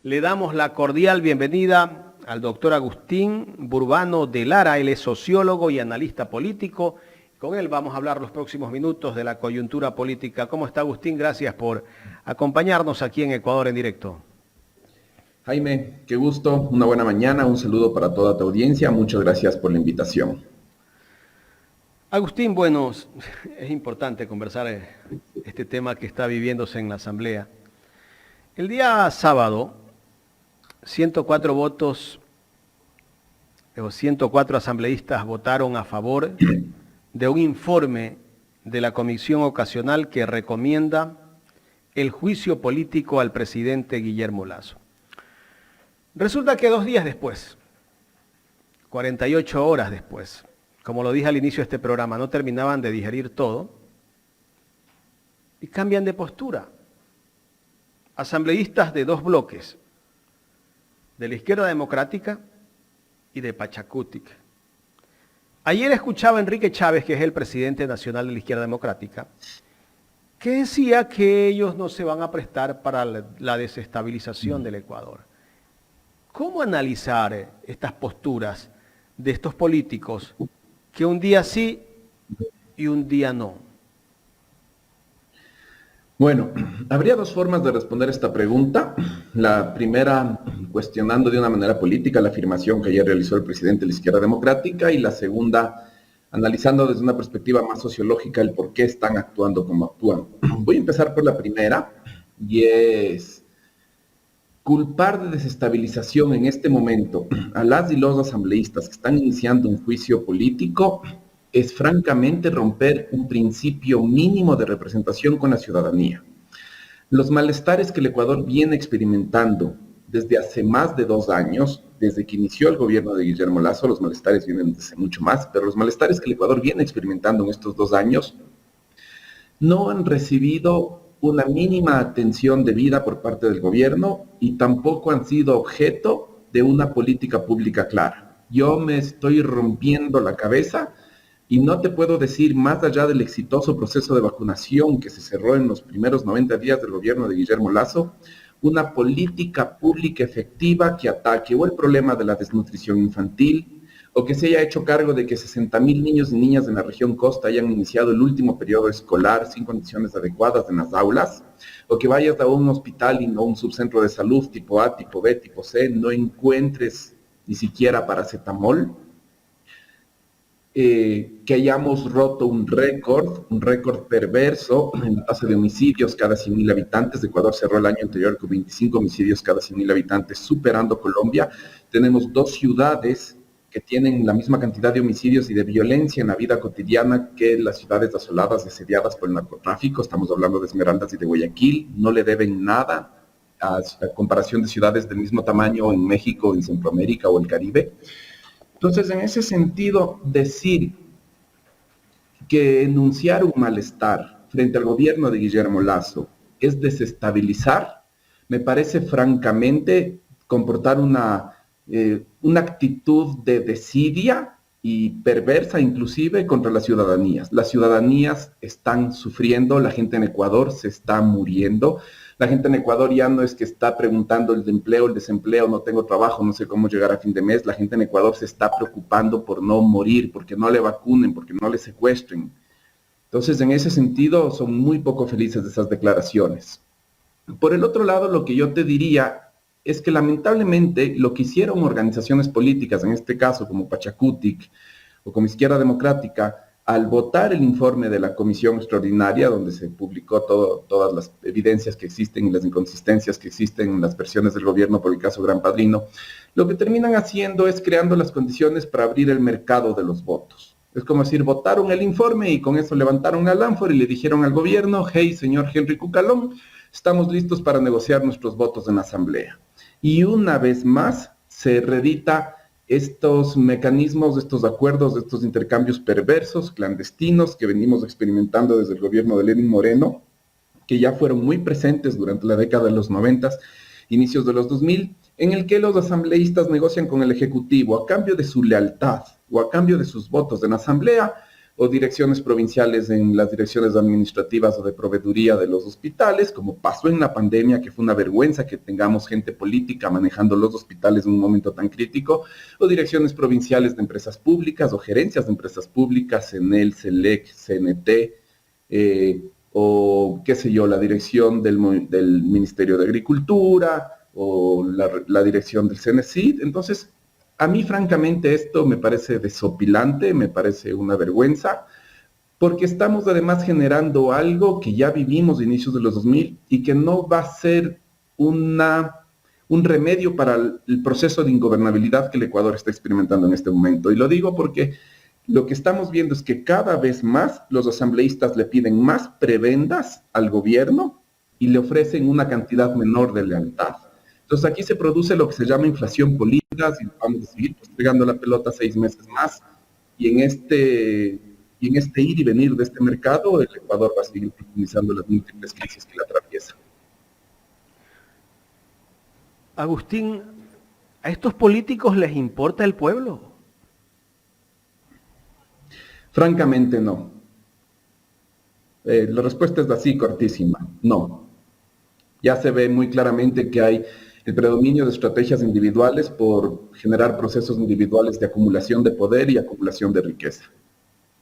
Le damos la cordial bienvenida al doctor Agustín Burbano de Lara. Él es sociólogo y analista político. Con él vamos a hablar los próximos minutos de la coyuntura política. ¿Cómo está, Agustín? Gracias por acompañarnos aquí en Ecuador en directo. Jaime, qué gusto, una buena mañana, un saludo para toda tu audiencia, muchas gracias por la invitación. Agustín, bueno, es importante conversar este tema que está viviéndose en la Asamblea. El día sábado, 104 votos o 104 asambleístas votaron a favor de un informe de la Comisión Ocasional que recomienda el juicio político al presidente Guillermo Lasso. Resulta que 2 días después, 48 horas después, como lo dije al inicio de este programa, no terminaban de digerir todo y cambian de postura. Asambleístas de 2 bloques, de la Izquierda Democrática y de Pachacutic. Ayer escuchaba a Enrique Chávez, que es el presidente nacional de la Izquierda Democrática, que decía que ellos no se van a prestar para la desestabilización del Ecuador. ¿Cómo analizar estas posturas de estos políticos que un día sí y un día no? Bueno, habría 2 formas de responder esta pregunta. La primera, cuestionando de una manera política la afirmación que ayer realizó el presidente de la Izquierda Democrática, y la segunda, analizando desde una perspectiva más sociológica el por qué están actuando como actúan. Voy a empezar por la primera, y es culpar de desestabilización en este momento a las y los asambleístas que están iniciando un juicio político es francamente romper un principio mínimo de representación con la ciudadanía. Los malestares que el Ecuador viene experimentando desde hace más de 2 años, desde que inició el gobierno de Guillermo Lasso, los malestares vienen desde mucho más, pero los malestares que el Ecuador viene experimentando en estos 2 años no han recibido una mínima atención debida por parte del gobierno y tampoco han sido objeto de una política pública clara. Yo me estoy rompiendo la cabeza y no te puedo decir, más allá del exitoso proceso de vacunación que se cerró en los primeros 90 días del gobierno de Guillermo Lasso, una política pública efectiva que ataque o el problema de la desnutrición infantil, o que se haya hecho cargo de que 60,000 niños y niñas en la región costa hayan iniciado el último periodo escolar sin condiciones adecuadas en las aulas, o que vayas a un hospital y no un subcentro de salud tipo A, tipo B, tipo C, no encuentres ni siquiera paracetamol, que hayamos roto un récord perverso en la tasa de homicidios cada 100,000 habitantes. Ecuador cerró el año anterior con 25 homicidios cada 100,000 habitantes, superando Colombia. Tenemos 2 ciudades que tienen la misma cantidad de homicidios y de violencia en la vida cotidiana que las ciudades asoladas y asediadas por el narcotráfico. Estamos hablando de Esmeraldas y de Guayaquil. No le deben nada a comparación de ciudades del mismo tamaño en México, en Centroamérica o el Caribe. Entonces, en ese sentido, decir que enunciar un malestar frente al gobierno de Guillermo Lasso es desestabilizar, me parece francamente comportar una actitud de desidia y perversa inclusive contra las ciudadanías. Las ciudadanías están sufriendo, la gente en Ecuador se está muriendo. La gente en Ecuador ya no es que está preguntando el empleo, el desempleo, no tengo trabajo, no sé cómo llegar a fin de mes. La gente en Ecuador se está preocupando por no morir, porque no le vacunen, porque no le secuestren. Entonces, en ese sentido, son muy poco felices de esas declaraciones. Por el otro lado, lo que yo te diría es que lamentablemente lo que hicieron organizaciones políticas, en este caso como Pachacutic o como Izquierda Democrática, al votar el informe de la comisión extraordinaria, donde se publicó todas las evidencias que existen y las inconsistencias que existen en las versiones del gobierno por el caso Gran Padrino, lo que terminan haciendo es creando las condiciones para abrir el mercado de los votos. Es como decir, votaron el informe y con eso levantaron al ánfora y le dijeron al gobierno, hey, señor Henry Cucalón, estamos listos para negociar nuestros votos en la asamblea. Y una vez más se reedita estos mecanismos, estos acuerdos, estos intercambios perversos, clandestinos, que venimos experimentando desde el gobierno de Lenín Moreno, que ya fueron muy presentes durante la década de los 90, inicios de los 2000, en el que los asambleístas negocian con el Ejecutivo a cambio de su lealtad o a cambio de sus votos en la asamblea, o direcciones provinciales en las direcciones administrativas o de proveeduría de los hospitales, como pasó en la pandemia, que fue una vergüenza que tengamos gente política manejando los hospitales en un momento tan crítico, o direcciones provinciales de empresas públicas o gerencias de empresas públicas, CENEL, CELEC, CNT, o qué sé yo, la dirección del Ministerio de Agricultura o la dirección del CENESID. Entonces, a mí, francamente, esto me parece desopilante, me parece una vergüenza, porque estamos además generando algo que ya vivimos a inicios de los 2000 y que no va a ser un remedio para el proceso de ingobernabilidad que el Ecuador está experimentando en este momento. Y lo digo porque lo que estamos viendo es que cada vez más los asambleístas le piden más prebendas al gobierno y le ofrecen una cantidad menor de lealtad. Entonces aquí se produce lo que se llama inflación política, y vamos a seguir pegando la pelota 6 meses más, y en este ir y venir de este mercado, el Ecuador va a seguir profundizando las múltiples crisis que la atraviesan. Agustín, ¿a estos políticos les importa el pueblo? Francamente no. La respuesta es así, cortísima, no. Ya se ve muy claramente que hay el predominio de estrategias individuales por generar procesos individuales de acumulación de poder y acumulación de riqueza.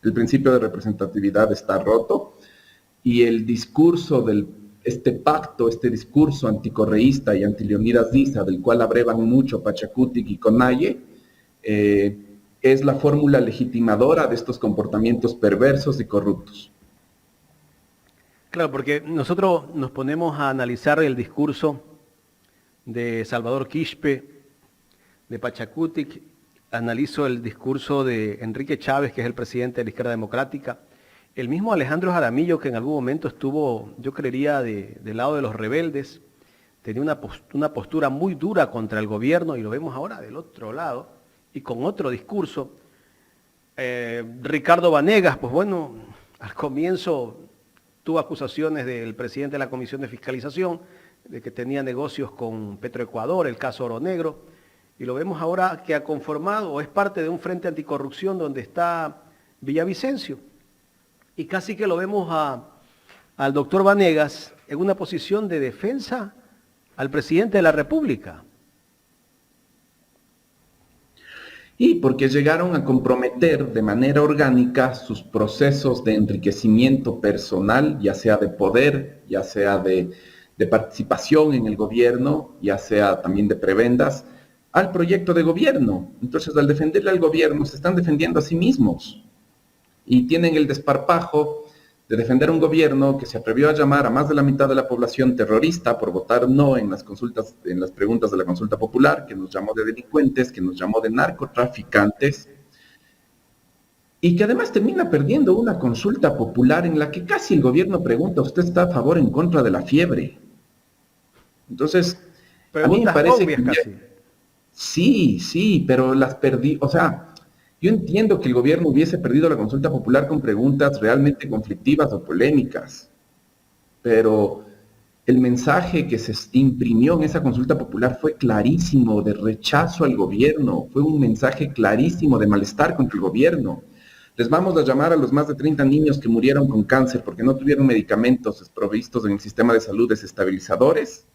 El principio de representatividad está roto y el discurso este discurso anticorreísta y anti-Leonidas Diza, del cual abrevan mucho Pachacutic y Conalle, es la fórmula legitimadora de estos comportamientos perversos y corruptos. Claro, porque nosotros nos ponemos a analizar el discurso de Salvador Quispe, de Pachacutic, analizo el discurso de Enrique Chávez, que es el presidente de la Izquierda Democrática, el mismo Alejandro Jaramillo, que en algún momento estuvo, yo creería, del lado de los rebeldes, tenía una postura muy dura contra el gobierno, y lo vemos ahora del otro lado, y con otro discurso. Ricardo Vanegas, pues bueno, al comienzo tuvo acusaciones del presidente de la Comisión de Fiscalización, de que tenía negocios con Petroecuador, el caso Oro Negro, y lo vemos ahora que ha conformado o es parte de un frente anticorrupción donde está Villavicencio. Y casi que lo vemos al doctor Vanegas en una posición de defensa al presidente de la República. Y porque llegaron a comprometer de manera orgánica sus procesos de enriquecimiento personal, ya sea de poder, ya sea de participación en el gobierno, ya sea también de prebendas, al proyecto de gobierno. Entonces, al defenderle al gobierno, se están defendiendo a sí mismos. Y tienen el desparpajo de defender un gobierno que se atrevió a llamar a más de la mitad de la población terrorista por votar no en las consultas, en las preguntas de la consulta popular, que nos llamó de delincuentes, que nos llamó de narcotraficantes, y que además termina perdiendo una consulta popular en la que casi el gobierno pregunta: ¿usted está a favor o en contra de la fiebre? Entonces, preguntas a mí me parece obvias que casi. sí, pero las perdí. O sea, yo entiendo que el gobierno hubiese perdido la consulta popular con preguntas realmente conflictivas o polémicas, pero el mensaje que se imprimió en esa consulta popular fue clarísimo de rechazo al gobierno, fue un mensaje clarísimo de malestar contra el gobierno. Les vamos a llamar a los más de 30 niños que murieron con cáncer porque no tuvieron medicamentos provistos en el sistema de salud desestabilizadores.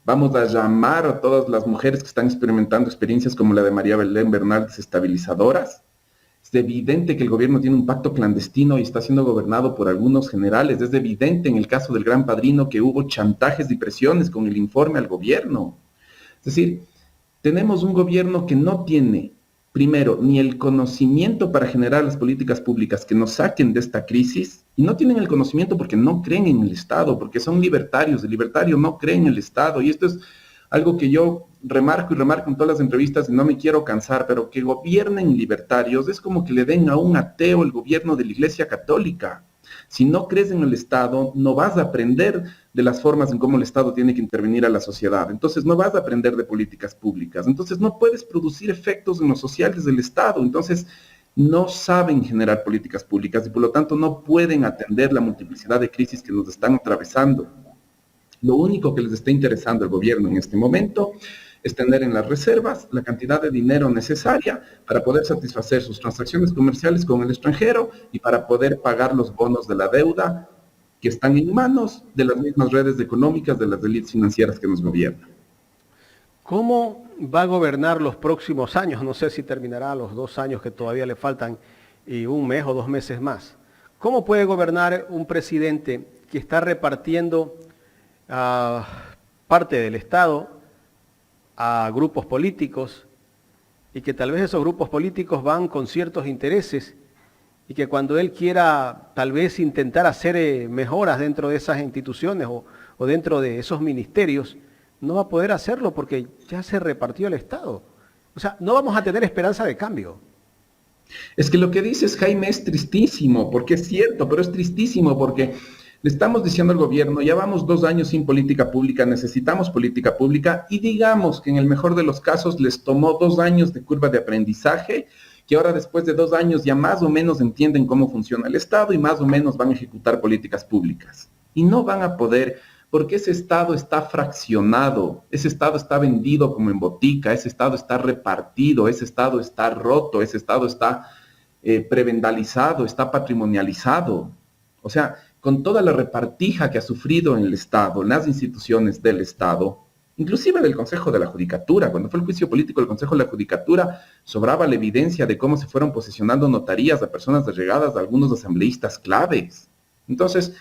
Vamos a llamar a todas las mujeres que están experimentando experiencias como la de María Belén Bernal desestabilizadoras. Es evidente que el gobierno tiene un pacto clandestino y está siendo gobernado por algunos generales. Es evidente en el caso del Gran Padrino que hubo chantajes y presiones con el informe al gobierno. Es decir, tenemos un gobierno que no tiene, primero, ni el conocimiento para generar las políticas públicas que nos saquen de esta crisis, y no tienen el conocimiento porque no creen en el Estado, porque son libertarios. El libertario no cree en el Estado, y esto es algo que yo remarco y remarco en todas las entrevistas y no me quiero cansar, pero que gobiernen libertarios es como que le den a un ateo el gobierno de la Iglesia Católica. Si no crees en el Estado, no vas a aprender de las formas en cómo el Estado tiene que intervenir a la sociedad. Entonces no vas a aprender de políticas públicas. Entonces no puedes producir efectos en lo social desde el Estado. Entonces no saben generar políticas públicas y por lo tanto no pueden atender la multiplicidad de crisis que nos están atravesando. Lo único que les está interesando al gobierno en este momento es tener en las reservas la cantidad de dinero necesaria para poder satisfacer sus transacciones comerciales con el extranjero y para poder pagar los bonos de la deuda que están en manos de las mismas redes económicas, de las élites financieras que nos gobiernan. ¿Cómo va a gobernar los próximos años? No sé si terminará los 2 años que todavía le faltan y 1 mes o 2 meses más. ¿Cómo puede gobernar un presidente que está repartiendo parte del Estado a grupos políticos y que tal vez esos grupos políticos van con ciertos intereses y que cuando él quiera tal vez intentar hacer mejoras dentro de esas instituciones o dentro de esos ministerios, no va a poder hacerlo porque ya se repartió el Estado? O sea, no vamos a tener esperanza de cambio. Es que lo que dices, Jaime, es tristísimo, porque es cierto, pero es tristísimo porque le estamos diciendo al gobierno, ya vamos 2 años sin política pública, necesitamos política pública, y digamos que en el mejor de los casos les tomó 2 años de curva de aprendizaje, que ahora después de 2 años ya más o menos entienden cómo funciona el Estado y más o menos van a ejecutar políticas públicas. Y no van a poder, porque ese Estado está fraccionado, ese Estado está vendido como en botica, ese Estado está repartido, ese Estado está roto, ese Estado está prebendalizado, está patrimonializado. O sea, con toda la repartija que ha sufrido en el Estado, en las instituciones del Estado, inclusive del Consejo de la Judicatura, cuando fue el juicio político del Consejo de la Judicatura, sobraba la evidencia de cómo se fueron posesionando notarías a personas allegadas a algunos asambleístas claves. Entonces,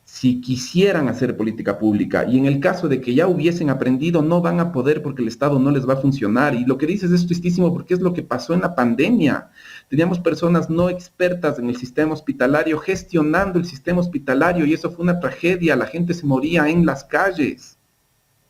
si quisieran hacer política pública y en el caso de que ya hubiesen aprendido, no van a poder porque el Estado no les va a funcionar. Y lo que dices es tristísimo porque es lo que pasó en la pandemia. Teníamos personas no expertas en el sistema hospitalario gestionando el sistema hospitalario y eso fue una tragedia. La gente se moría en las calles.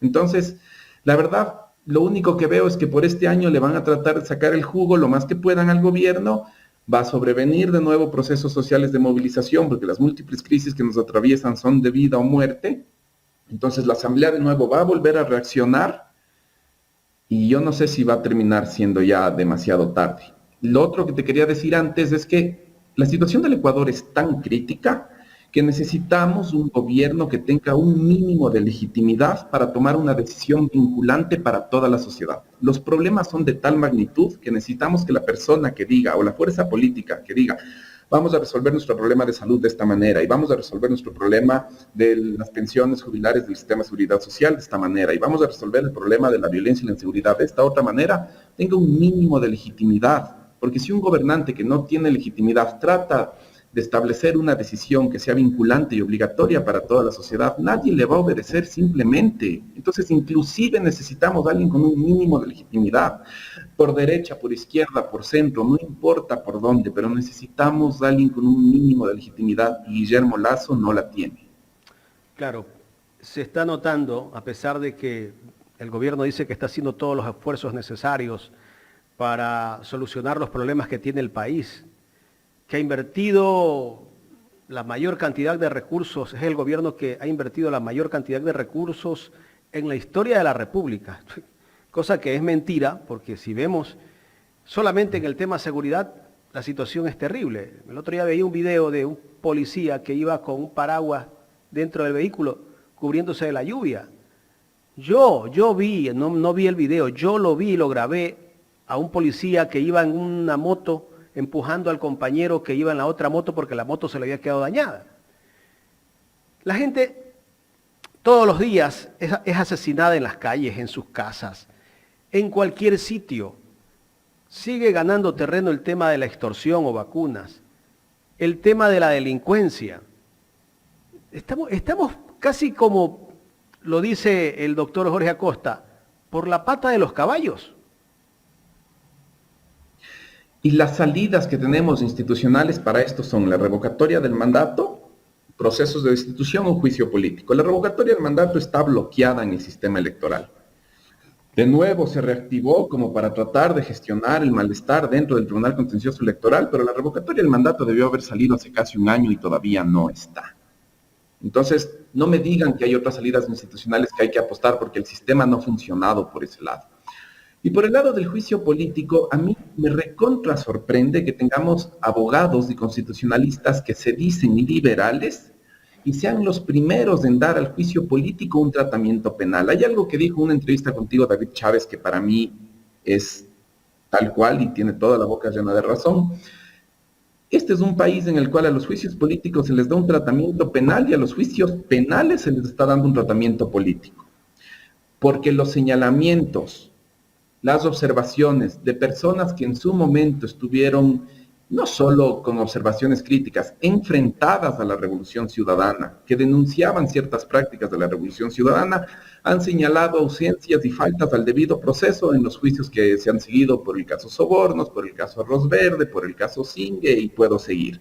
Entonces, la verdad, lo único que veo es que por este año le van a tratar de sacar el jugo lo más que puedan al gobierno. Va a sobrevenir de nuevo procesos sociales de movilización, porque las múltiples crisis que nos atraviesan son de vida o muerte. Entonces la Asamblea de nuevo va a volver a reaccionar y yo no sé si va a terminar siendo ya demasiado tarde. Lo otro que te quería decir antes es que la situación del Ecuador es tan crítica que necesitamos un gobierno que tenga un mínimo de legitimidad para tomar una decisión vinculante para toda la sociedad. Los problemas son de tal magnitud que necesitamos que la persona que diga, o la fuerza política que diga, vamos a resolver nuestro problema de salud de esta manera, y vamos a resolver nuestro problema de las pensiones jubilares del sistema de seguridad social de esta manera, y vamos a resolver el problema de la violencia y la inseguridad de esta otra manera, tenga un mínimo de legitimidad. Porque si un gobernante que no tiene legitimidad trata de establecer una decisión que sea vinculante y obligatoria para toda la sociedad, nadie le va a obedecer simplemente. Entonces, inclusive necesitamos a alguien con un mínimo de legitimidad, por derecha, por izquierda, por centro, no importa por dónde, pero necesitamos a alguien con un mínimo de legitimidad y Guillermo Lasso no la tiene. Claro, se está notando, a pesar de que el gobierno dice que está haciendo todos los esfuerzos necesarios para solucionar los problemas que tiene el país, que ha invertido la mayor cantidad de recursos, es el gobierno que ha invertido la mayor cantidad de recursos en la historia de la República, cosa que es mentira, porque si vemos solamente en el tema seguridad, la situación es terrible. El otro día veía un video de un policía que iba con un paraguas dentro del vehículo, cubriéndose de la lluvia. Yo vi, no vi el video, yo lo vi y lo grabé a un policía que iba en una moto empujando al compañero que iba en la otra moto porque la moto se le había quedado dañada. La gente todos los días es asesinada en las calles, en sus casas, en cualquier sitio. Sigue ganando terreno el tema de la extorsión o vacunas, el tema de la delincuencia. Estamos casi como lo dice el doctor Jorge Acosta, por la pata de los caballos. Y las salidas que tenemos institucionales para esto son la revocatoria del mandato, procesos de destitución o juicio político. La revocatoria del mandato está bloqueada en el sistema electoral. De nuevo se reactivó como para tratar de gestionar el malestar dentro del Tribunal Contencioso Electoral, pero la revocatoria del mandato debió haber salido hace casi 1 año y todavía no está. Entonces, no me digan que hay otras salidas institucionales que hay que apostar porque el sistema no ha funcionado por ese lado. Y por el lado del juicio político, a mí me recontra sorprende que tengamos abogados y constitucionalistas que se dicen liberales y sean los primeros en dar al juicio político un tratamiento penal. Hay algo que dijo en una entrevista contigo, David Chávez, que para mí es tal cual y tiene toda la boca llena de razón. Este es un país en el cual a los juicios políticos se les da un tratamiento penal y a los juicios penales se les está dando un tratamiento político. Porque los señalamientos, las observaciones de personas que en su momento estuvieron no solo con observaciones críticas, enfrentadas a la Revolución Ciudadana, que denunciaban ciertas prácticas de la Revolución Ciudadana, han señalado ausencias y faltas al debido proceso en los juicios que se han seguido por el caso Sobornos, por el caso Arroz Verde, por el caso Singue, y puedo seguir.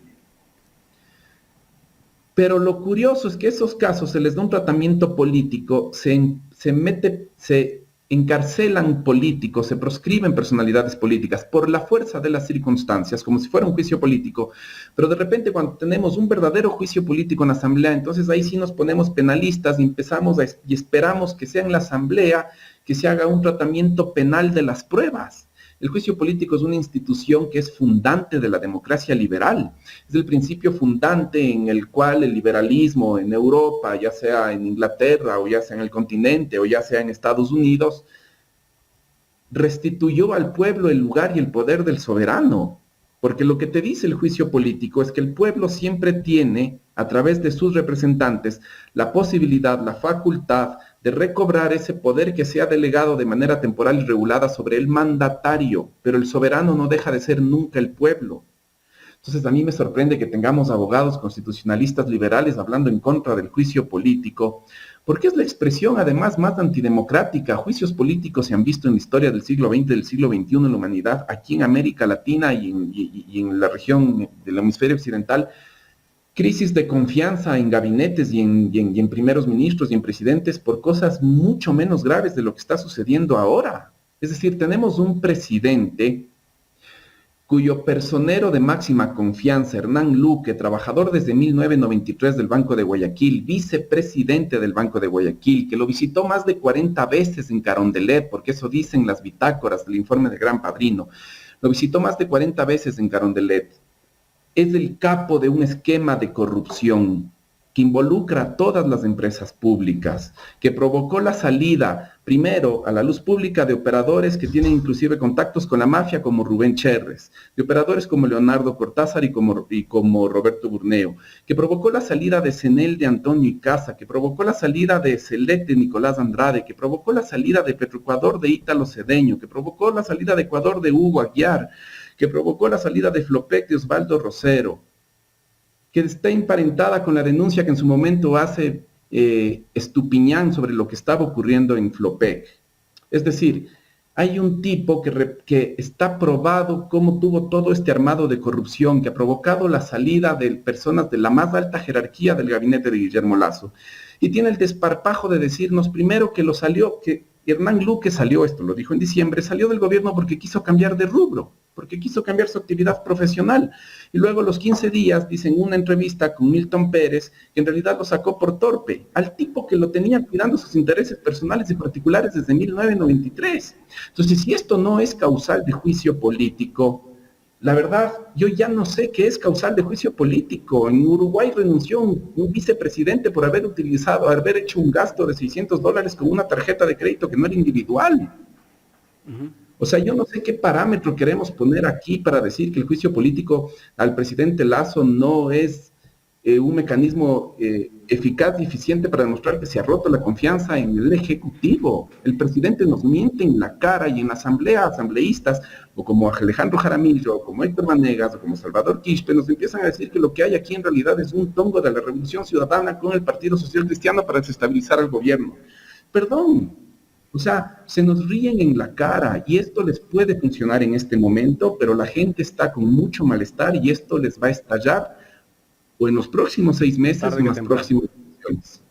Pero lo curioso es que esos casos se les da un tratamiento político, se encarcelan políticos, se proscriben personalidades políticas por la fuerza de las circunstancias, como si fuera un juicio político, pero de repente cuando tenemos un verdadero juicio político en la asamblea, entonces ahí sí nos ponemos penalistas y y esperamos que sea en la asamblea que se haga un tratamiento penal de las pruebas. El juicio político es una institución que es fundante de la democracia liberal. Es el principio fundante en el cual el liberalismo en Europa, ya sea en Inglaterra o ya sea en el continente o ya sea en Estados Unidos, restituyó al pueblo el lugar y el poder del soberano. Porque lo que te dice el juicio político es que el pueblo siempre tiene, a través de sus representantes, la posibilidad, la facultad de recobrar ese poder que se ha delegado de manera temporal y regulada sobre el mandatario, pero el soberano no deja de ser nunca el pueblo. Entonces a mí me sorprende que tengamos abogados constitucionalistas liberales hablando en contra del juicio político, porque es la expresión además más antidemocrática. Juicios políticos se han visto en la historia del siglo XX, del siglo XXI en la humanidad, aquí en América Latina y en la región del hemisferio occidental. Crisis de confianza en gabinetes y en primeros ministros y en presidentes por cosas mucho menos graves de lo que está sucediendo ahora. Es decir, tenemos un presidente cuyo personero de máxima confianza, Hernán Luque, trabajador desde 1993 del Banco de Guayaquil, vicepresidente del Banco de Guayaquil, que lo visitó más de 40 veces en Carondelet, porque eso dicen las bitácoras del informe de Gran Padrino, lo visitó más de 40 veces en Carondelet. Es el capo de un esquema de corrupción que involucra a todas las empresas públicas, que provocó la salida, primero, a la luz pública de operadores que tienen inclusive contactos con la mafia, como Rubén Cherres, de operadores como Leonardo Cortázar y como Roberto Burneo, que provocó la salida de Cenel de Antonio Icaza, que provocó la salida de Select de Nicolás Andrade, que provocó la salida de Petroecuador de Ítalo Cedeño, que provocó la salida de Ecuador de Hugo Aguiar, que provocó la salida de Flopec de Osvaldo Rosero, que está emparentada con la denuncia que en su momento hace Estupiñán sobre lo que estaba ocurriendo en Flopec. Es decir, hay un tipo que está probado cómo tuvo todo este armado de corrupción que ha provocado la salida de personas de la más alta jerarquía del gabinete de Guillermo Lasso. Y tiene el desparpajo de decirnos primero que Hernán Luque salió, esto lo dijo en diciembre, salió del gobierno porque quiso cambiar de rubro, porque quiso cambiar su actividad profesional. Y luego a los 15 días, dicen en una entrevista con Milton Pérez, que en realidad lo sacó por torpe, al tipo que lo tenía cuidando sus intereses personales y particulares desde 1993. Entonces, si esto no es causal de juicio político, la verdad, yo ya no sé qué es causal de juicio político. En Uruguay renunció un vicepresidente por haber hecho un gasto de $600 con una tarjeta de crédito que no era individual. O sea, yo no sé qué parámetro queremos poner aquí para decir que el juicio político al presidente Lasso no es un mecanismo eficaz y eficiente para demostrar que se ha roto la confianza en el Ejecutivo. El presidente nos miente en la cara y en la asamblea, asambleístas, o como Alejandro Jaramillo, o como Héctor Vanegas, o como Salvador Quispe, nos empiezan a decir que lo que hay aquí en realidad es un tongo de la Revolución Ciudadana con el Partido Social Cristiano para desestabilizar al gobierno. Perdón, o sea, se nos ríen en la cara y esto les puede funcionar en este momento, pero la gente está con mucho malestar y esto les va a estallar o en los próximos 6 meses o en las próximas elecciones.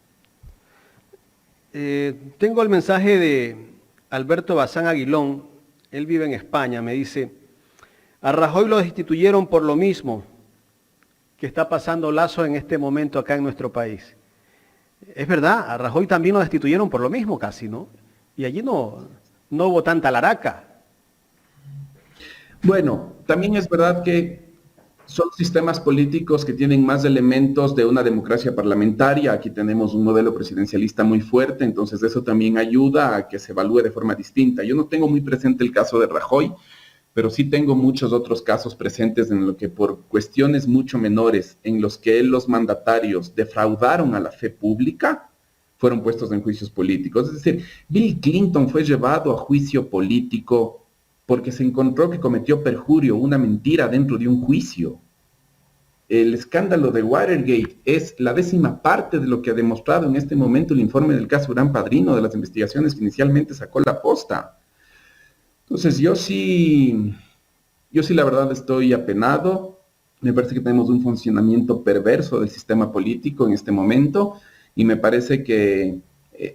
Tengo el mensaje de Alberto Bazán Aguilón, él vive en España, me dice, a Rajoy lo destituyeron por lo mismo que está pasando Lasso en este momento acá en nuestro país. Es verdad, a Rajoy también lo destituyeron por lo mismo casi, ¿no? Y allí no hubo tanta laraca. Bueno, también es verdad que Son sistemas políticos que tienen más elementos de una democracia parlamentaria. Aquí tenemos un modelo presidencialista muy fuerte, entonces eso también ayuda a que se evalúe de forma distinta. Yo no tengo muy presente el caso de Rajoy, pero sí tengo muchos otros casos presentes en los que por cuestiones mucho menores, en los que los mandatarios defraudaron a la fe pública, fueron puestos en juicios políticos. Es decir, Bill Clinton fue llevado a juicio político porque se encontró que cometió perjurio, una mentira dentro de un juicio. El escándalo de Watergate es la 10ª parte de lo que ha demostrado en este momento el informe del caso Gran Padrino de las investigaciones que inicialmente sacó la posta. Entonces yo sí la verdad estoy apenado. Me parece que tenemos un funcionamiento perverso del sistema político en este momento y me parece que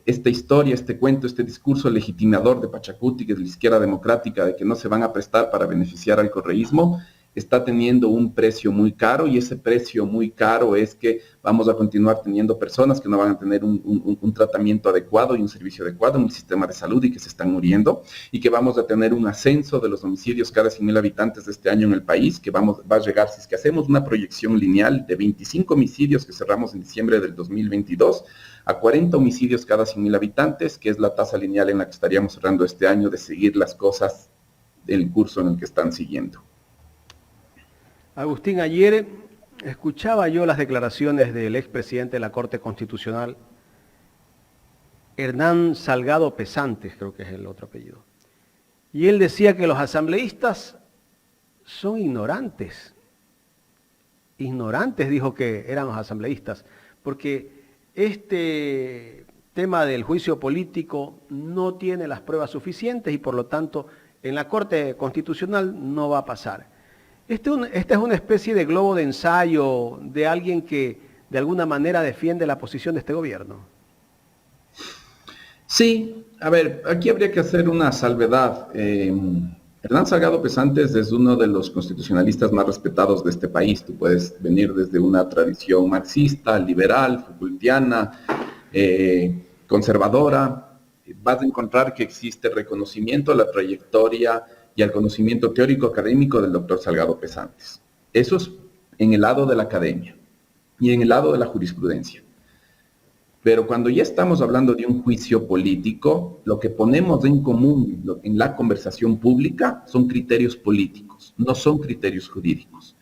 esta historia, este cuento, este discurso legitimador de Pachacuti, que es de la izquierda democrática, de que no se van a prestar para beneficiar al correísmo, está teniendo un precio muy caro, y ese precio muy caro es que vamos a continuar teniendo personas que no van a tener un tratamiento adecuado y un servicio adecuado en el sistema de salud y que se están muriendo, y que vamos a tener un ascenso de los homicidios cada 100.000 habitantes de este año en el país, que va a llegar, si es que hacemos una proyección lineal de 25 homicidios que cerramos en diciembre del 2022, a 40 homicidios cada 100.000 habitantes, que es la tasa lineal en la que estaríamos cerrando este año de seguir las cosas del curso en el que están siguiendo. Agustín, ayer escuchaba yo las declaraciones del expresidente de la Corte Constitucional, Hernán Salgado Pesantes, creo que es el otro apellido. Y él decía que los asambleístas son ignorantes. Ignorantes dijo que eran los asambleístas, porque este tema del juicio político no tiene las pruebas suficientes y por lo tanto en la Corte Constitucional no va a pasar. Esta es una especie de globo de ensayo de alguien que de alguna manera defiende la posición de este gobierno. Sí, a ver, aquí habría que hacer una salvedad. Hernán Salgado Pesantes es uno de los constitucionalistas más respetados de este país. Tú puedes venir desde una tradición marxista, liberal, Foucaultiana, conservadora. Vas a encontrar que existe reconocimiento a la trayectoria y al conocimiento teórico académico del doctor Salgado Pesantes. Eso es en el lado de la academia y en el lado de la jurisprudencia. Pero cuando ya estamos hablando de un juicio político, lo que ponemos en común en la conversación pública son criterios políticos, no son criterios jurídicos.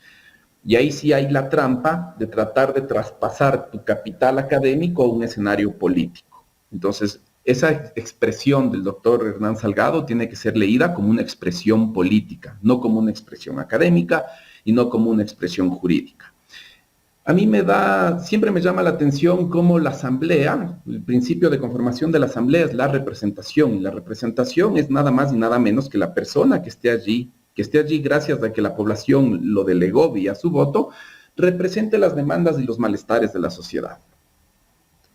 Y ahí sí hay la trampa de tratar de traspasar tu capital académico a un escenario político. Entonces, esa expresión del doctor Hernán Salgado tiene que ser leída como una expresión política, no como una expresión académica y no como una expresión jurídica. A mí siempre me llama la atención cómo la asamblea, el principio de conformación de la asamblea es la representación, y la representación es nada más y nada menos que la persona que esté allí gracias a que la población lo delegó vía su voto, represente las demandas y los malestares de la sociedad.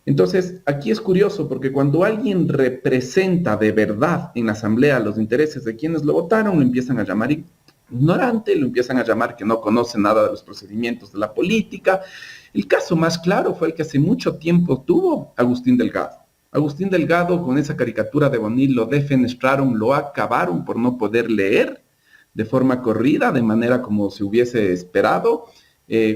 Entonces, aquí es curioso porque cuando alguien representa de verdad en la asamblea los intereses de quienes lo votaron, lo empiezan a llamar ignorante, lo empiezan a llamar que no conoce nada de los procedimientos de la política. El caso más claro fue el que hace mucho tiempo tuvo Agustín Delgado. Agustín Delgado, con esa caricatura de Bonilla, lo defenestraron, lo acabaron por no poder leer de forma corrida, de manera como se hubiese esperado,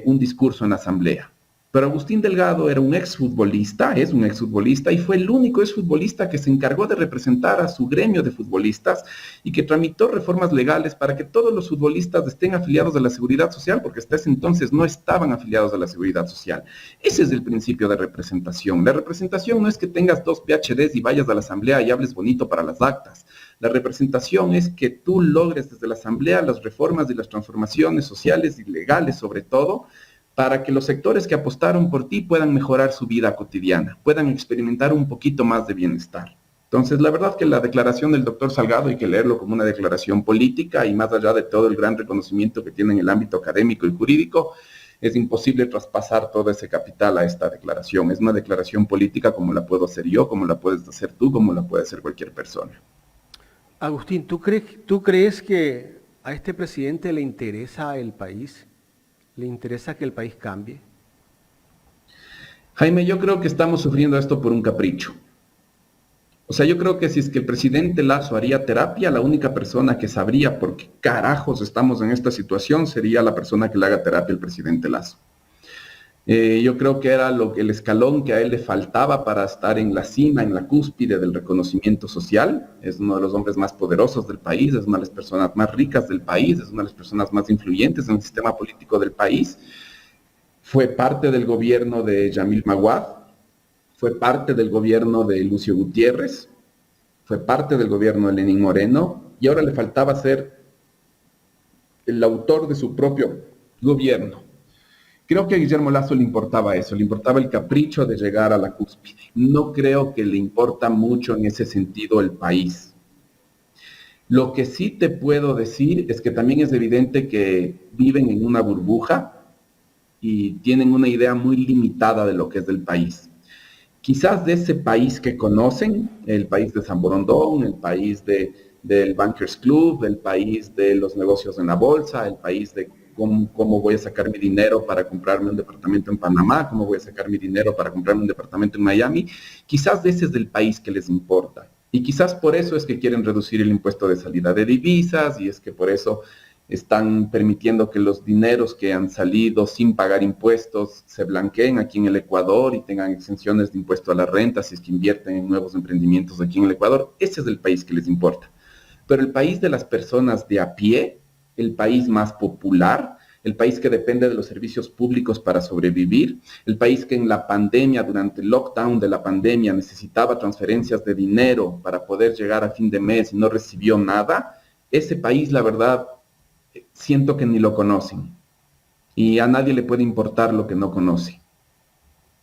un discurso en la asamblea. Pero Agustín Delgado era un exfutbolista, es un exfutbolista, y fue el único exfutbolista que se encargó de representar a su gremio de futbolistas y que tramitó reformas legales para que todos los futbolistas estén afiliados a la Seguridad Social, porque hasta ese entonces no estaban afiliados a la Seguridad Social. Ese es el principio de representación. La representación no es que tengas 2 PhDs y vayas a la asamblea y hables bonito para las actas. La representación es que tú logres desde la asamblea las reformas y las transformaciones sociales y legales, sobre todo, para que los sectores que apostaron por ti puedan mejorar su vida cotidiana, puedan experimentar un poquito más de bienestar. Entonces, la verdad que la declaración del doctor Salgado hay que leerlo como una declaración política y más allá de todo el gran reconocimiento que tiene en el ámbito académico y jurídico, es imposible traspasar todo ese capital a esta declaración. Es una declaración política como la puedo hacer yo, como la puedes hacer tú, como la puede hacer cualquier persona. Agustín, ¿tú crees que a este presidente le interesa el país? ¿Le interesa que el país cambie? Jaime, yo creo que estamos sufriendo esto por un capricho. O sea, yo creo que si es que el presidente Lasso haría terapia, la única persona que sabría por qué carajos estamos en esta situación sería la persona que le haga terapia al presidente Lasso. Yo creo que era el escalón que a él le faltaba para estar en la cima, en la cúspide del reconocimiento social. Es uno de los hombres más poderosos del país, es una de las personas más ricas del país, es una de las personas más influyentes en el sistema político del país. Fue parte del gobierno de Yamil Maguad, fue parte del gobierno de Lucio Gutiérrez, fue parte del gobierno de Lenín Moreno, y ahora le faltaba ser el autor de su propio gobierno. Creo que a Guillermo Lasso le importaba eso, le importaba el capricho de llegar a la cúspide. No creo que le importa mucho en ese sentido el país. Lo que sí te puedo decir es que también es evidente que viven en una burbuja y tienen una idea muy limitada de lo que es del país. Quizás de ese país que conocen, el país de San Borondón, el país del Bankers Club, el país de los negocios en la bolsa, el país de cómo voy a sacar mi dinero para comprarme un departamento en Panamá, cómo voy a sacar mi dinero para comprarme un departamento en Miami, quizás de ese es del país que les importa. Y quizás por eso es que quieren reducir el impuesto de salida de divisas, y es que por eso están permitiendo que los dineros que han salido sin pagar impuestos se blanqueen aquí en el Ecuador y tengan exenciones de impuesto a la renta si es que invierten en nuevos emprendimientos aquí en el Ecuador. Ese es el país que les importa. Pero el país de las personas de a pie, el país más popular, el país que depende de los servicios públicos para sobrevivir, el país que en la pandemia, durante el lockdown de la pandemia, necesitaba transferencias de dinero para poder llegar a fin de mes y no recibió nada, ese país, la verdad, siento que ni lo conocen. Y a nadie le puede importar lo que no conoce.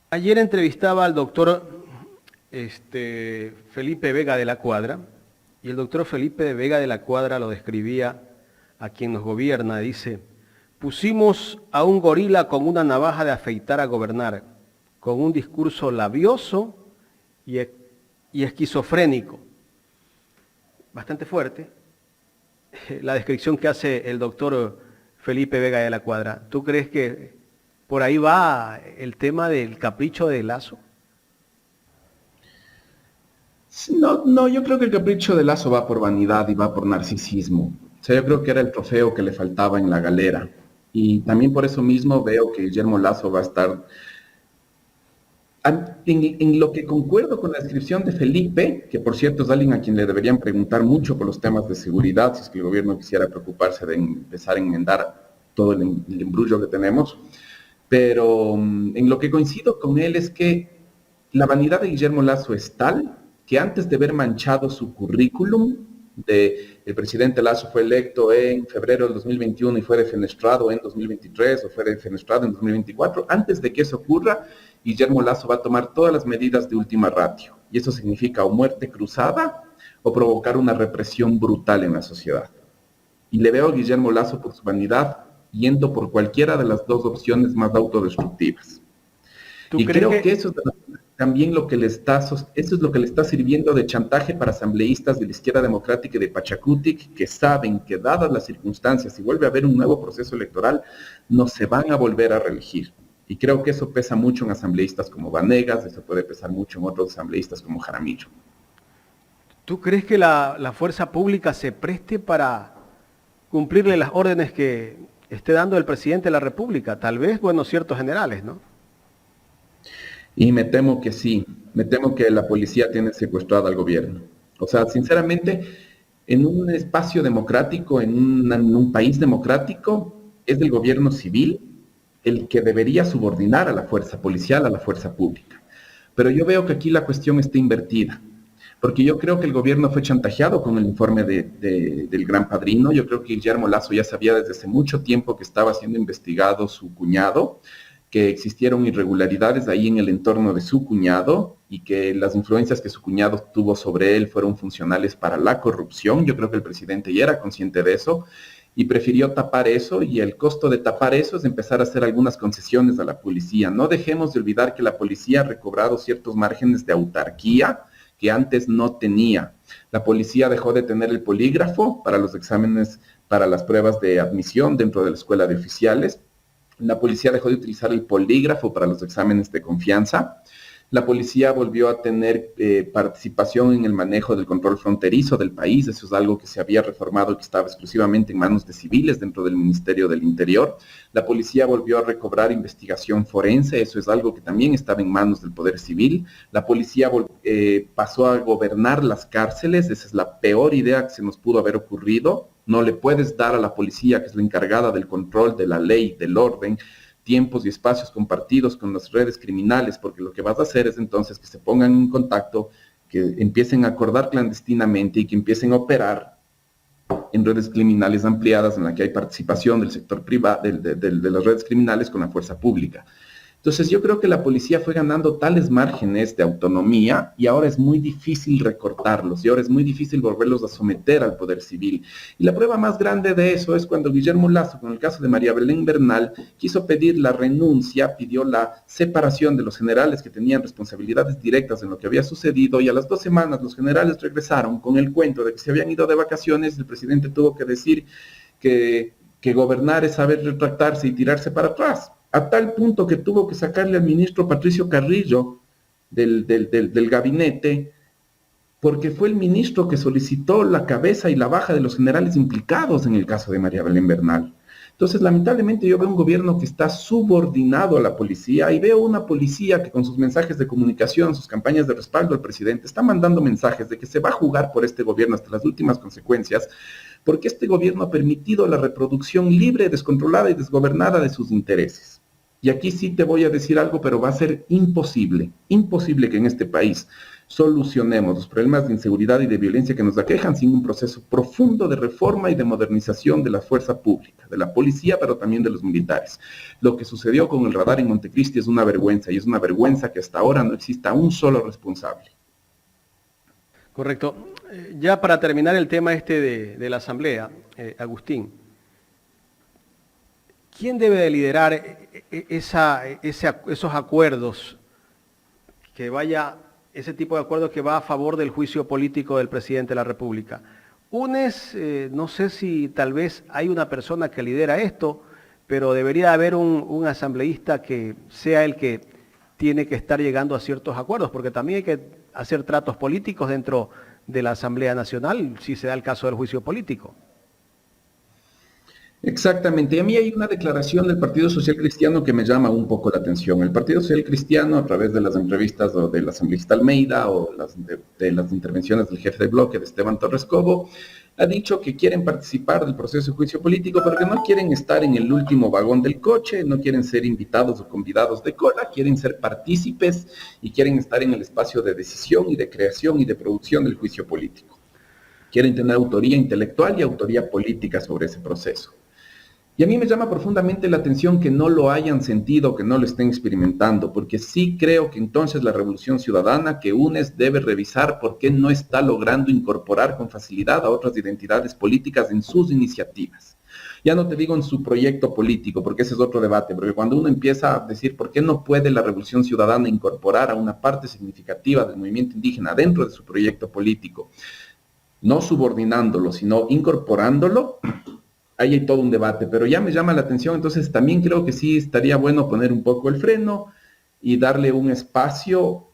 Ayer entrevistaba al doctor Felipe Vega de la Cuadra, y el doctor Felipe Vega de la Cuadra lo describía a quien nos gobierna. Dice: pusimos a un gorila con una navaja de afeitar a gobernar, con un discurso labioso y esquizofrénico. Bastante fuerte la descripción que hace el doctor Felipe Vega de la Cuadra. ¿Tú crees que por ahí va el tema del capricho de Lasso? No, yo creo que el capricho de Lasso va por vanidad y va por narcisismo. O sea, yo creo que era el trofeo que le faltaba en la galera. Y también por eso mismo veo que Guillermo Lasso va a estar... En lo que concuerdo con la descripción de Felipe, que por cierto es alguien a quien le deberían preguntar mucho por los temas de seguridad, si es que el gobierno quisiera preocuparse de empezar a enmendar todo el embrullo que tenemos, pero en lo que coincido con él es que la vanidad de Guillermo Lasso es tal que antes de ver manchado su currículum, el presidente Lasso fue electo en febrero del 2021 y fue defenestrado en 2023 o fue defenestrado en 2024, antes de que eso ocurra, Guillermo Lasso va a tomar todas las medidas de última ratio. Y eso significa o muerte cruzada o provocar una represión brutal en la sociedad. Y le veo a Guillermo Lasso por su vanidad yendo por cualquiera de las dos opciones más autodestructivas. Y creo que eso es también lo que eso es lo que le está sirviendo de chantaje para asambleístas de la izquierda democrática y de Pachacutic, que saben que dadas las circunstancias, si vuelve a haber un nuevo proceso electoral, no se van a volver a reelegir. Y creo que eso pesa mucho en asambleístas como Vanegas, eso puede pesar mucho en otros asambleístas como Jaramillo. ¿Tú crees que la fuerza pública se preste para cumplirle las órdenes que esté dando el presidente de la República? Tal vez, bueno, ciertos generales, ¿no? Y me temo que sí, me temo que la policía tiene secuestrado al gobierno. O sea, sinceramente, en un espacio democrático, en un país democrático, es el gobierno civil el que debería subordinar a la fuerza policial, a la fuerza pública. Pero yo veo que aquí la cuestión está invertida, porque yo creo que el gobierno fue chantajeado con el informe del Gran Padrino. Yo creo que Guillermo Lasso ya sabía desde hace mucho tiempo que estaba siendo investigado su cuñado, que existieron irregularidades ahí en el entorno de su cuñado y que las influencias que su cuñado tuvo sobre él fueron funcionales para la corrupción. Yo creo que el presidente ya era consciente de eso y prefirió tapar eso, y el costo de tapar eso es empezar a hacer algunas concesiones a la policía. No dejemos de olvidar que la policía ha recobrado ciertos márgenes de autarquía que antes no tenía. La policía dejó de tener el polígrafo para los exámenes, para las pruebas de admisión dentro de la escuela de oficiales. La policía dejó de utilizar el polígrafo para los exámenes de confianza. La policía volvió a tener participación en el manejo del control fronterizo del país. Eso es algo que se había reformado y que estaba exclusivamente en manos de civiles dentro del Ministerio del Interior. La policía volvió a recobrar investigación forense. Eso es algo que también estaba en manos del Poder Civil. La policía pasó a gobernar las cárceles. Esa es la peor idea que se nos pudo haber ocurrido. No le puedes dar a la policía, que es la encargada del control de la ley, del orden, tiempos y espacios compartidos con las redes criminales, porque lo que vas a hacer es entonces que se pongan en contacto, que empiecen a acordar clandestinamente y que empiecen a operar en redes criminales ampliadas en la que hay participación del sector privado, de las redes criminales con la fuerza pública. Entonces yo creo que la policía fue ganando tales márgenes de autonomía y ahora es muy difícil recortarlos y ahora es muy difícil volverlos a someter al poder civil. Y la prueba más grande de eso es cuando Guillermo Lasso, con el caso de María Belén Bernal, quiso pedir la renuncia, pidió la separación de los generales que tenían responsabilidades directas en lo que había sucedido y a las 2 semanas los generales regresaron con el cuento de que se habían ido de vacaciones. El presidente tuvo que decir que gobernar es saber retractarse y tirarse para atrás, a tal punto que tuvo que sacarle al ministro Patricio Carrillo del gabinete, porque fue el ministro que solicitó la cabeza y la baja de los generales implicados en el caso de María Belén Bernal. Entonces, lamentablemente, yo veo un gobierno que está subordinado a la policía y veo una policía que con sus mensajes de comunicación, sus campañas de respaldo al presidente, está mandando mensajes de que se va a jugar por este gobierno hasta las últimas consecuencias, porque este gobierno ha permitido la reproducción libre, descontrolada y desgobernada de sus intereses. Y aquí sí te voy a decir algo, pero va a ser imposible que en este país solucionemos los problemas de inseguridad y de violencia que nos aquejan sin un proceso profundo de reforma y de modernización de la fuerza pública, de la policía, pero también de los militares. Lo que sucedió con el radar en Montecristi es una vergüenza, y es una vergüenza que hasta ahora no exista un solo responsable. Correcto. Ya para terminar el tema de la Asamblea, Agustín, ¿quién debe de liderar esos acuerdos, ese tipo de acuerdos que va a favor del juicio político del presidente de la República? UNES, no sé si tal vez hay una persona que lidera esto, pero debería haber un asambleísta que sea el que tiene que estar llegando a ciertos acuerdos, porque también hay que hacer tratos políticos dentro de la Asamblea Nacional, si se da el caso del juicio político. Exactamente. Y a mí hay una declaración del Partido Social Cristiano que me llama un poco la atención. El Partido Social Cristiano, a través de las entrevistas o del asambleísta Almeida o de las intervenciones del jefe de bloque, de Esteban Torres Cobo, ha dicho que quieren participar del proceso de juicio político, pero que no quieren estar en el último vagón del coche, no quieren ser invitados o convidados de cola, quieren ser partícipes y quieren estar en el espacio de decisión y de creación y de producción del juicio político. Quieren tener autoría intelectual y autoría política sobre ese proceso. Y a mí me llama profundamente la atención que no lo hayan sentido, que no lo estén experimentando, porque sí creo que entonces la Revolución Ciudadana, que UNES debe revisar por qué no está logrando incorporar con facilidad a otras identidades políticas en sus iniciativas. Ya no te digo en su proyecto político, porque ese es otro debate, porque cuando uno empieza a decir por qué no puede la Revolución Ciudadana incorporar a una parte significativa del movimiento indígena dentro de su proyecto político, no subordinándolo, sino incorporándolo, ahí hay todo un debate, pero ya me llama la atención, entonces también creo que sí estaría bueno poner un poco el freno y darle un espacio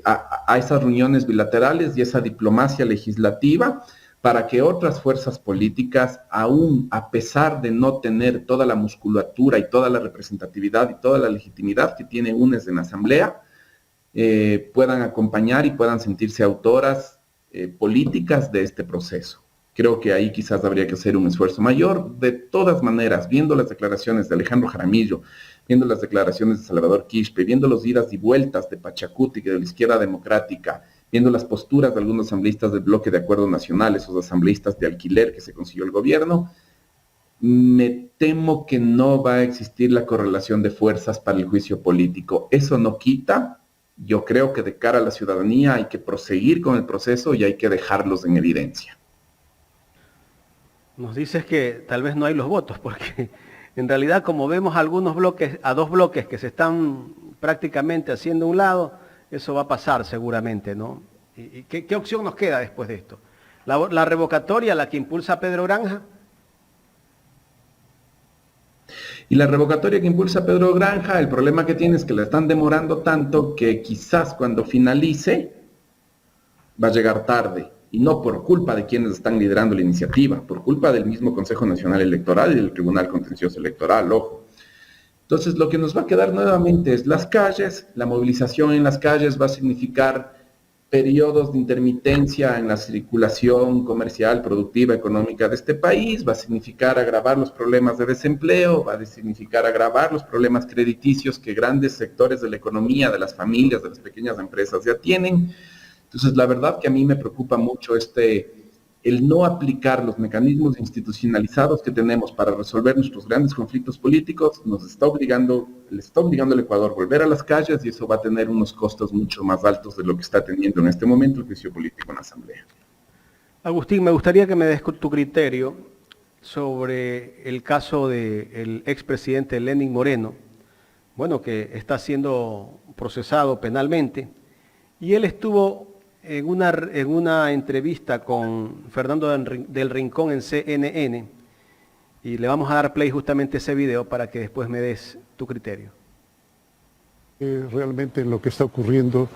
a esas reuniones bilaterales y esa diplomacia legislativa para que otras fuerzas políticas, aún a pesar de no tener toda la musculatura y toda la representatividad y toda la legitimidad que tiene UNES en la Asamblea, puedan acompañar y puedan sentirse autoras políticas de este proceso. Creo que ahí quizás habría que hacer un esfuerzo mayor. De todas maneras, viendo las declaraciones de Alejandro Jaramillo, viendo las declaraciones de Salvador Quispe, viendo los idas y vueltas de Pachacuti, de la izquierda democrática, viendo las posturas de algunos asambleístas del bloque de acuerdo nacional, esos asambleístas de alquiler que se consiguió el gobierno, me temo que no va a existir la correlación de fuerzas para el juicio político. Eso no quita. Yo creo que de cara a la ciudadanía hay que proseguir con el proceso y hay que dejarlos en evidencia. Nos dices que tal vez no hay los votos, porque en realidad como vemos algunos bloques, a dos bloques que se están prácticamente haciendo a un lado, eso va a pasar seguramente, ¿no? ¿Y qué opción nos queda después de esto? ¿La revocatoria, la que impulsa Pedro Granja? Y la revocatoria que impulsa Pedro Granja, el problema que tiene es que la están demorando tanto que quizás cuando finalice va a llegar tarde. Y no por culpa de quienes están liderando la iniciativa, por culpa del mismo Consejo Nacional Electoral y del Tribunal Contencioso Electoral, ojo. Entonces, lo que nos va a quedar nuevamente es las calles. La movilización en las calles va a significar periodos de intermitencia en la circulación comercial, productiva, económica de este país, va a significar agravar los problemas de desempleo, va a significar agravar los problemas crediticios que grandes sectores de la economía, de las familias, de las pequeñas empresas ya tienen. Entonces, la verdad que a mí me preocupa mucho el no aplicar los mecanismos institucionalizados que tenemos para resolver nuestros grandes conflictos políticos, le está obligando al Ecuador a volver a las calles y eso va a tener unos costos mucho más altos de lo que está teniendo en este momento el juicio político en la Asamblea. Agustín, me gustaría que me des tu criterio sobre el caso del expresidente Lenín Moreno, bueno, que está siendo procesado penalmente, y él estuvo en una entrevista con Fernando del Rincón en CNN, y le vamos a dar play justamente a ese video para que después me des tu criterio. Realmente en lo que está ocurriendo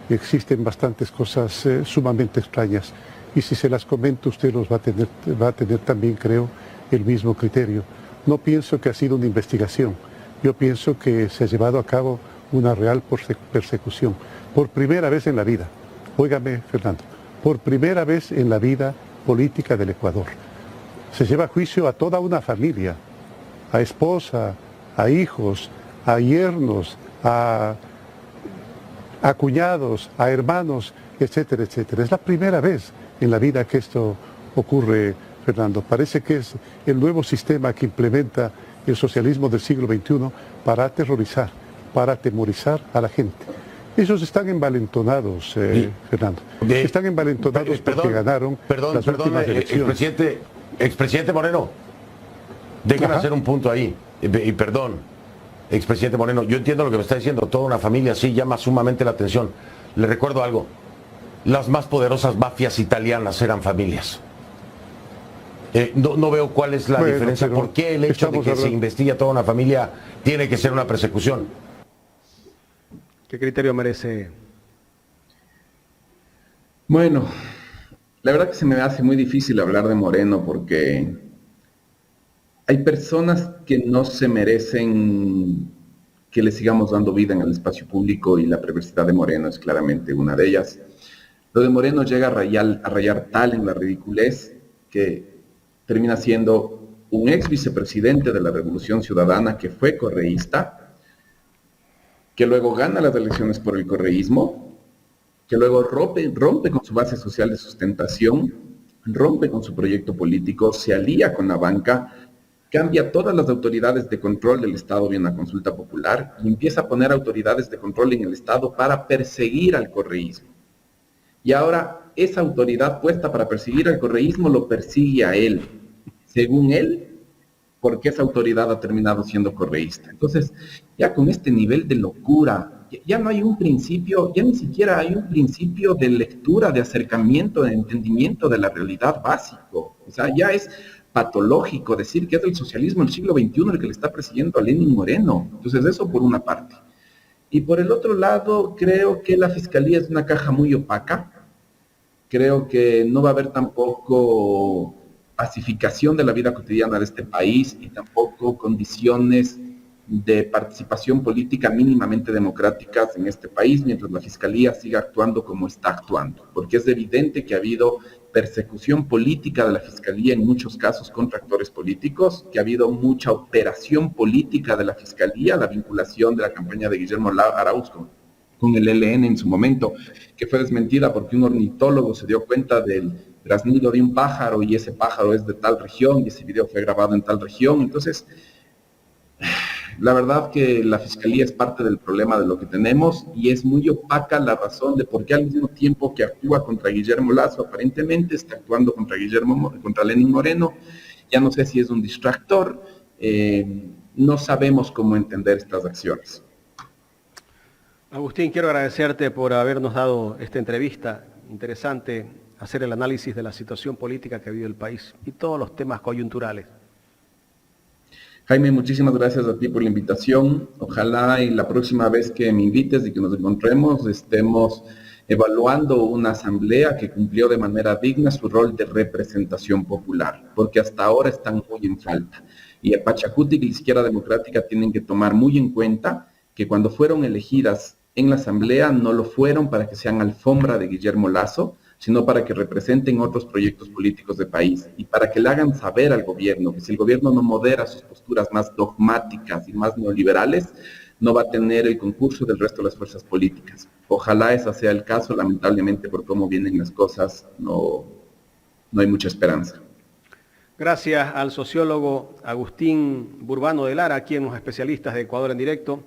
existen bastantes cosas sumamente extrañas, y si se las comento usted va a tener también, creo, el mismo criterio. No pienso que ha sido una investigación, yo pienso que se ha llevado a cabo una real persecución, por primera vez en la vida. Óigame, Fernando, por primera vez en la vida política del Ecuador. Se lleva a juicio a toda una familia, a esposa, a hijos, a yernos, a cuñados, a hermanos, etcétera, etcétera. Es la primera vez en la vida que esto ocurre, Fernando. Parece que es el nuevo sistema que implementa el socialismo del siglo XXI para aterrorizar, para atemorizar a la gente. Ellos están envalentonados, Fernando. Están envalentonados porque ganaron las últimas elecciones. Expresidente Moreno, déjame hacer un punto ahí. Y perdón, expresidente Moreno, yo entiendo lo que me está diciendo. Toda una familia sí llama sumamente la atención. Le recuerdo algo. Las más poderosas mafias italianas eran familias. No veo cuál es la diferencia. ¿Por qué el hecho de que se investigue a toda una familia tiene que ser una persecución? ¿Qué criterio merece? Bueno, la verdad que se me hace muy difícil hablar de Moreno porque hay personas que no se merecen que le sigamos dando vida en el espacio público y la perversidad de Moreno es claramente una de ellas. Lo de Moreno llega a rayar tal en la ridiculez que termina siendo un ex vicepresidente de la Revolución Ciudadana que fue correísta, que luego gana las elecciones por el correísmo, que luego rompe con su base social de sustentación, rompe con su proyecto político, se alía con la banca, cambia todas las autoridades de control del Estado vía una consulta popular y empieza a poner autoridades de control en el Estado para perseguir al correísmo. Y ahora esa autoridad puesta para perseguir al correísmo lo persigue a él, según él, porque esa autoridad ha terminado siendo correísta. Entonces, ya con este nivel de locura, ya no hay un principio, ya ni siquiera hay un principio de lectura, de acercamiento, de entendimiento de la realidad básico. O sea, ya es patológico decir que es el socialismo del siglo XXI el que le está persiguiendo a Lenín Moreno. Entonces, eso por una parte. Y por el otro lado, creo que la Fiscalía es una caja muy opaca. Creo que no va a haber tampoco pacificación de la vida cotidiana de este país y tampoco condiciones de participación política mínimamente democráticas en este país mientras la Fiscalía siga actuando como está actuando, porque es evidente que ha habido persecución política de la Fiscalía en muchos casos contra actores políticos, que ha habido mucha operación política de la Fiscalía, la vinculación de la campaña de Guillermo Arauz con el ELN en su momento, que fue desmentida porque un ornitólogo se dio cuenta del trasnido de un pájaro y ese pájaro es de tal región y ese video fue grabado en tal región. Entonces, la verdad que la Fiscalía es parte del problema de lo que tenemos y es muy opaca la razón de por qué al mismo tiempo que actúa contra Guillermo Lazo, aparentemente está actuando contra Lenín Moreno. Ya no sé si es un distractor, no sabemos cómo entender estas acciones. Agustín, quiero agradecerte por habernos dado esta entrevista. Interesante hacer el análisis de la situación política que vive el país y todos los temas coyunturales. Jaime, muchísimas gracias a ti por la invitación. Ojalá y la próxima vez que me invites y que nos encontremos estemos evaluando una asamblea que cumplió de manera digna su rol de representación popular, porque hasta ahora están muy en falta. Y el Pachacuti y la izquierda democrática tienen que tomar muy en cuenta que cuando fueron elegidas en la asamblea no lo fueron para que sean alfombra de Guillermo Lasso, sino para que representen otros proyectos políticos de país y para que le hagan saber al gobierno que si el gobierno no modera sus posturas más dogmáticas y más neoliberales, no va a tener el concurso del resto de las fuerzas políticas. Ojalá ese sea el caso, lamentablemente por cómo vienen las cosas, no hay mucha esperanza. Gracias al sociólogo Agustín Burbano de Lara, aquí en los especialistas de Ecuador en directo.